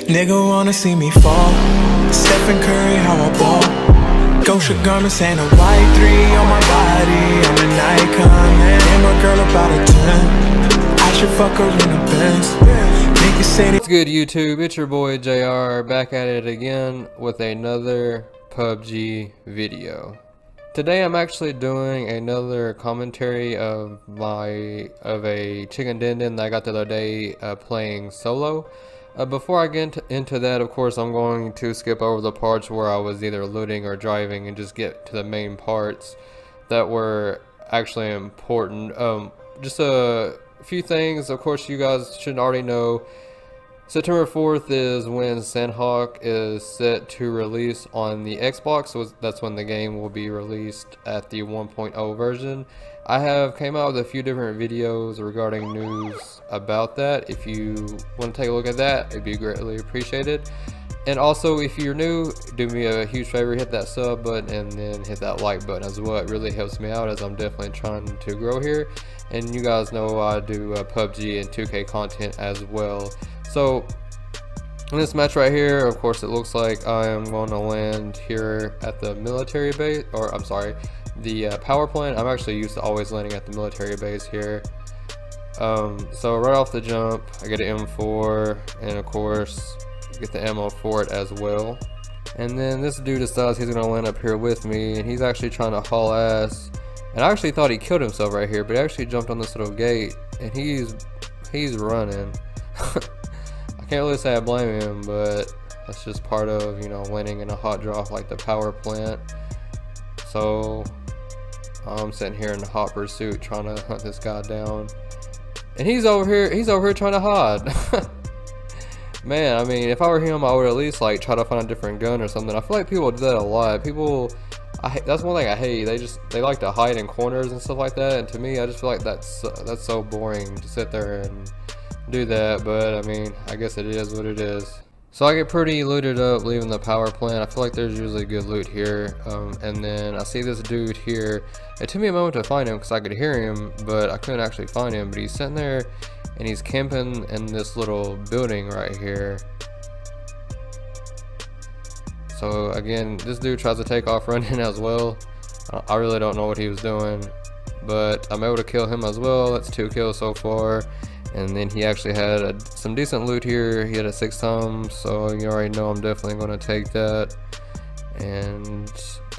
Nigga wanna see me fall. Stephen Curry, how I ball. Gosha garments and a white 3 on my body. I'm an icon, man. Damn, a girl about a 10. I should fuck her in a Benz. Niggas say What's good, YouTube? It's your boy JR back at it again with another PUBG video. Today I'm actually doing another commentary of a chicken din din that I got the other day playing solo. Before I get into that, of course, I'm going to skip over the parts where I was either looting or driving and just get to the main parts that were actually important. Just a few things, of course, you guys should already know. September 4th is when Sandhawk is set to release on the Xbox, so that's when the game will be released at the 1.0 version. I have came out with a few different videos regarding news about that. If you want to take a look at that, it'd be greatly appreciated. And also, if you're new, do me a huge favor, hit that sub button and then hit that like button as well. It really helps me out as I'm definitely trying to grow here. And you guys know I do PUBG and 2K content as well. So in this match right here, of course, it looks like I am going to land here at the military base, or I'm sorry, the power plant. I'm actually used to always landing at the military base here. So right off the jump, I get an M4, and of course, get the ammo for it as well. And then this dude decides he's gonna land up here with me, and he's actually trying to haul ass. And I actually thought he killed himself right here, but he actually jumped on this little gate, and he's running. I can't really say I blame him, but that's just part of, you know, landing in a hot drop like the power plant. So I'm sitting here in the hot pursuit trying to hunt this guy down, and he's over here trying to hide. Man, I mean, if I were him, I would at least like try to find a different gun or something. I feel like people do that a lot. People, that's one thing I hate. They like to hide in corners and stuff like that. And to me, I just feel like that's so boring to sit there and do that. But I mean, I guess it is what it is. So I get pretty looted up leaving the power plant. I feel like there's usually good loot here. And then I see this dude here. It took me a moment to find him because I could hear him, but I couldn't actually find him. But he's sitting there and he's camping in this little building right here. So again, this dude tries to take off running as well. I really don't know what he was doing, but I'm able to kill him as well. That's 2 kills so far. And then he actually had some decent loot here. He had a 6-tom, so you already know I'm definitely going to take that. And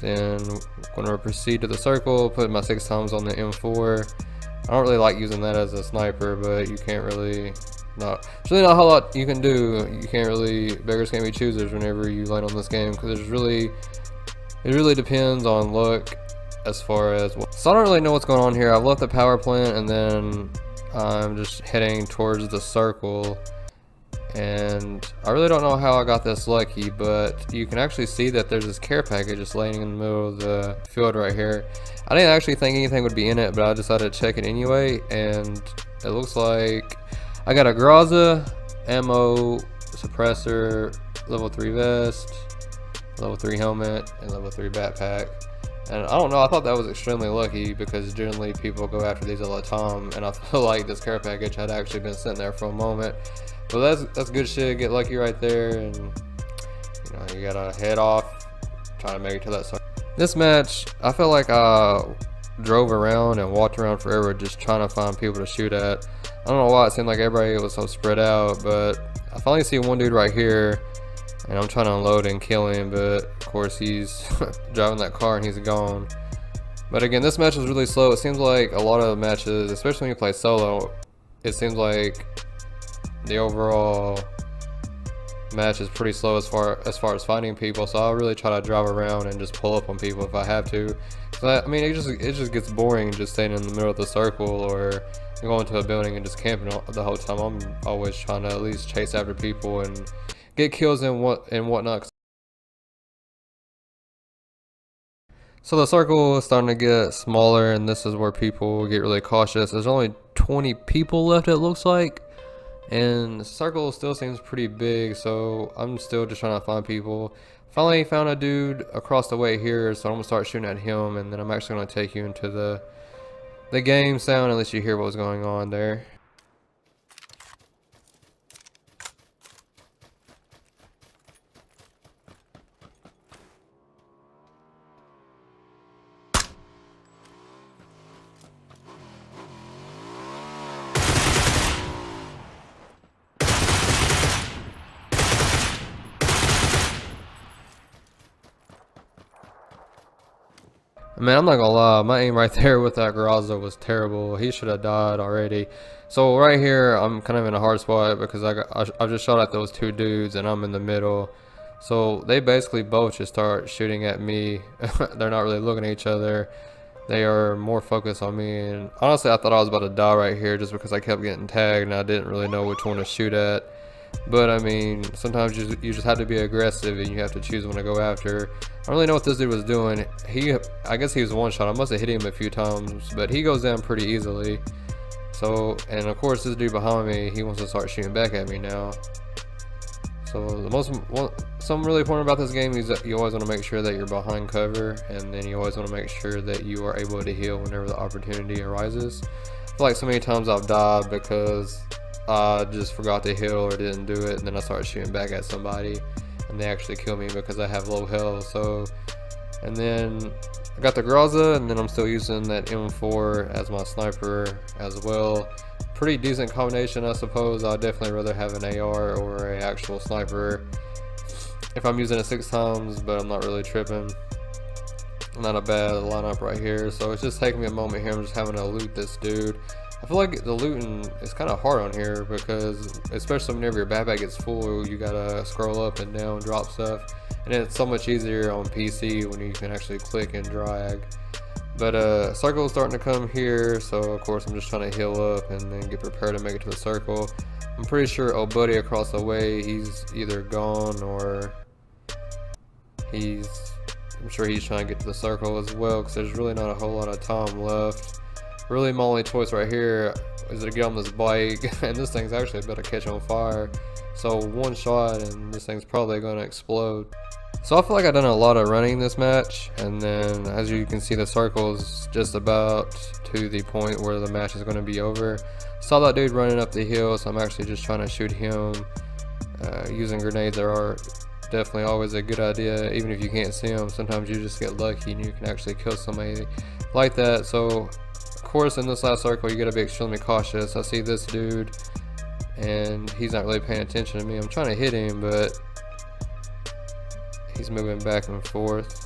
then I'm going to proceed to the circle, put my 6-toms on the M4. I don't really like using that as a sniper, but you can't really, there's really not a whole lot you can do. You can't really, beggars can't be choosers whenever you land on this game, because it really depends on luck as far as, so I don't really know what's going on here. I've left the power plant and then I'm just heading towards the circle, and I really don't know how I got this lucky, but you can actually see that there's this care package just laying in the middle of the field right here. I didn't actually think anything would be in it, but I decided to check it anyway, and it looks like I got a Graza, ammo, suppressor, level 3 vest, level 3 helmet, and level 3 backpack. And I don't know, I thought that was extremely lucky because generally people go after these all the time, and I feel like this care package had actually been sitting there for a moment. But that's good shit, get lucky right there, and you know, you gotta head off, trying to make it to that circle. This match, I felt like I drove around and walked around forever just trying to find people to shoot at. I don't know why it seemed like everybody was so spread out, but I finally see one dude right here, and I'm trying to unload and kill him, but of course he's driving that car and he's gone. But again, this match was really slow. It seems like a lot of matches, especially when you play solo, it seems like the overall match is pretty slow as far as finding people. So I'll really try to drive around and just pull up on people if I have to. So I mean, it just gets boring just staying in the middle of the circle or going to a building and just camping the whole time. I'm always trying to at least chase after people and get kills and whatnot. So the circle is starting to get smaller, and this is where people get really cautious. There's only 20 people left, it looks like, and the circle still seems pretty big, so I'm still just trying to find people. Finally found a dude across the way here, so I'm gonna start shooting at him, and then I'm actually gonna take you into the game sound and let you hear what was going on there. Man, I'm not gonna lie, my aim right there with that Garaza was terrible. He should have died already. So right here, I'm kind of in a hard spot because I just shot at those two dudes and I'm in the middle. So they basically both just start shooting at me. They're not really looking at each other. They are more focused on me. And honestly, I thought I was about to die right here just because I kept getting tagged and I didn't really know which one to shoot at. But I mean, sometimes you just have to be aggressive and you have to choose when to go after. I don't really know what this dude was doing. I guess he was one shot. I must have hit him a few times, but he goes down pretty easily. So, and of course this dude behind me, he wants to start shooting back at me now. So something really important about this game is that you always want to make sure that you're behind cover, and then you always want to make sure that you are able to heal whenever the opportunity arises. I feel like so many times I've died because I just forgot to heal or didn't do it, and then I started shooting back at somebody and they actually kill me because I have low health. So, and then I got the Graza, and then I'm still using that M4 as my sniper as well. Pretty decent combination, I suppose. I'd definitely rather have an AR or an actual sniper if I'm using it 6 times, but I'm not really tripping. Not a bad lineup right here. So it's just taking me a moment here. I'm just having to loot this dude. I feel like the looting is kind of hard on here because, especially whenever your backpack gets full, you gotta scroll up and down, drop stuff, and it's so much easier on PC when you can actually click and drag. But circle is starting to come here, so of course I'm just trying to heal up and then get prepared to make it to the circle. I'm pretty sure old buddy across the way, he's either gone or I'm sure he's trying to get to the circle as well, because there's really not a whole lot of time left. Really, my only choice right here is to get on this bike, and this thing's actually about to catch on fire. So one shot and this thing's probably going to explode. So I feel like I've done a lot of running this match, and then as you can see, the circle is just about to the point where the match is going to be over. Saw that dude running up the hill, so I'm actually just trying to shoot him. Using grenades are definitely always a good idea, even if you can't see them. Sometimes you just get lucky and you can actually kill somebody like that. So of course in this last circle you gotta be extremely cautious. I see this dude and he's not really paying attention to me. I'm trying to hit him, but he's moving back and forth.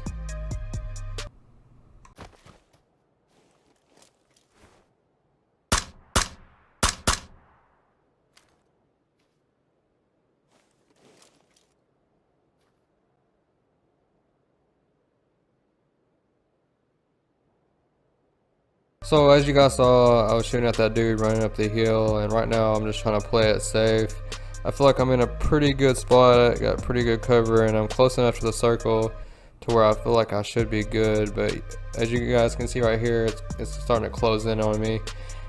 So as you guys saw, I was shooting at that dude running up the hill, and right now I'm just trying to play it safe. I feel like I'm in a pretty good spot, got pretty good cover, and I'm close enough to the circle to where I feel like I should be good. But as you guys can see right here, it's starting to close in on me.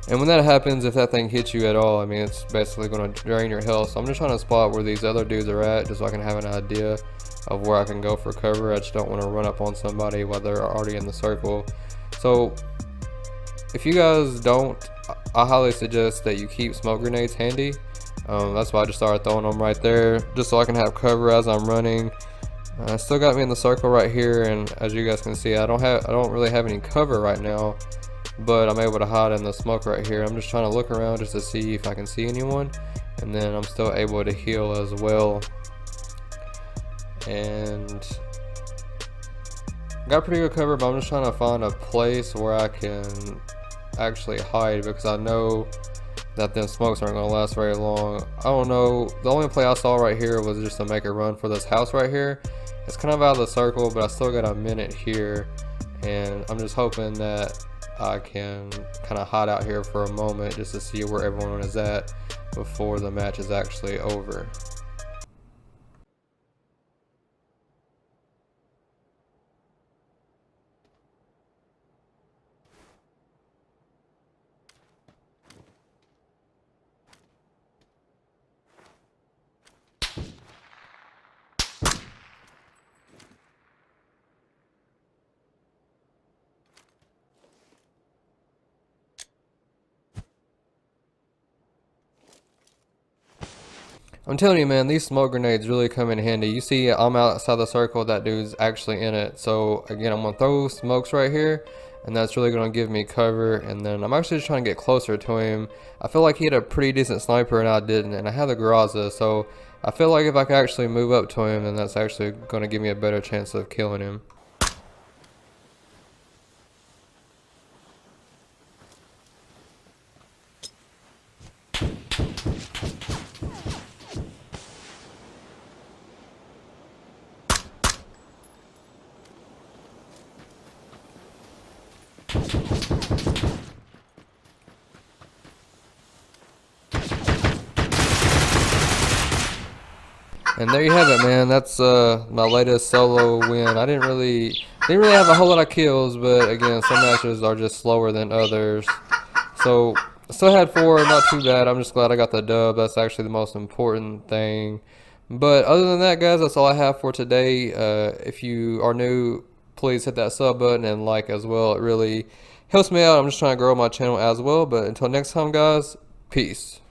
And when that happens, if that thing hits you at all, I mean, it's basically going to drain your health. So I'm just trying to spot where these other dudes are at, just so I can have an idea of where I can go for cover. I just don't want to run up on somebody while they're already in the circle. So if you guys don't, I highly suggest that you keep smoke grenades handy. That's why I just started throwing them right there, just so I can have cover as I'm running. Still got me in the circle right here, and as you guys can see, I don't really have any cover right now, but I'm able to hide in the smoke right here. I'm just trying to look around just to see if I can see anyone, and then I'm still able to heal as well. And got pretty good cover, but I'm just trying to find a place where I can actually hide, because I know that them smokes aren't going to last very long. I don't know, the only play I saw right here was just to make a run for this house right here. It's kind of out of the circle, but I still got a minute here, and I'm just hoping that I can kind of hide out here for a moment just to see where everyone is at before the match is actually over. I'm telling you, man, these smoke grenades really come in handy. You see, I'm outside the circle, that dude's actually in it. So again, I'm gonna throw smokes right here, and that's really gonna give me cover. And then I'm actually just trying to get closer to him. I feel like he had a pretty decent sniper and I didn't, and I have the Garaza, so I feel like if I could actually move up to him, then that's actually gonna give me a better chance of killing him. And there you have it, man. That's my latest solo win. I didn't really have a whole lot of kills, but again, some matches are just slower than others. So still had 4, not too bad. I'm just glad I got the dub. That's actually the most important thing. But other than that, guys, that's all I have for today. If you are new, please hit that sub button and like as well. It really helps me out. I'm just trying to grow my channel as well. But until next time, guys, peace.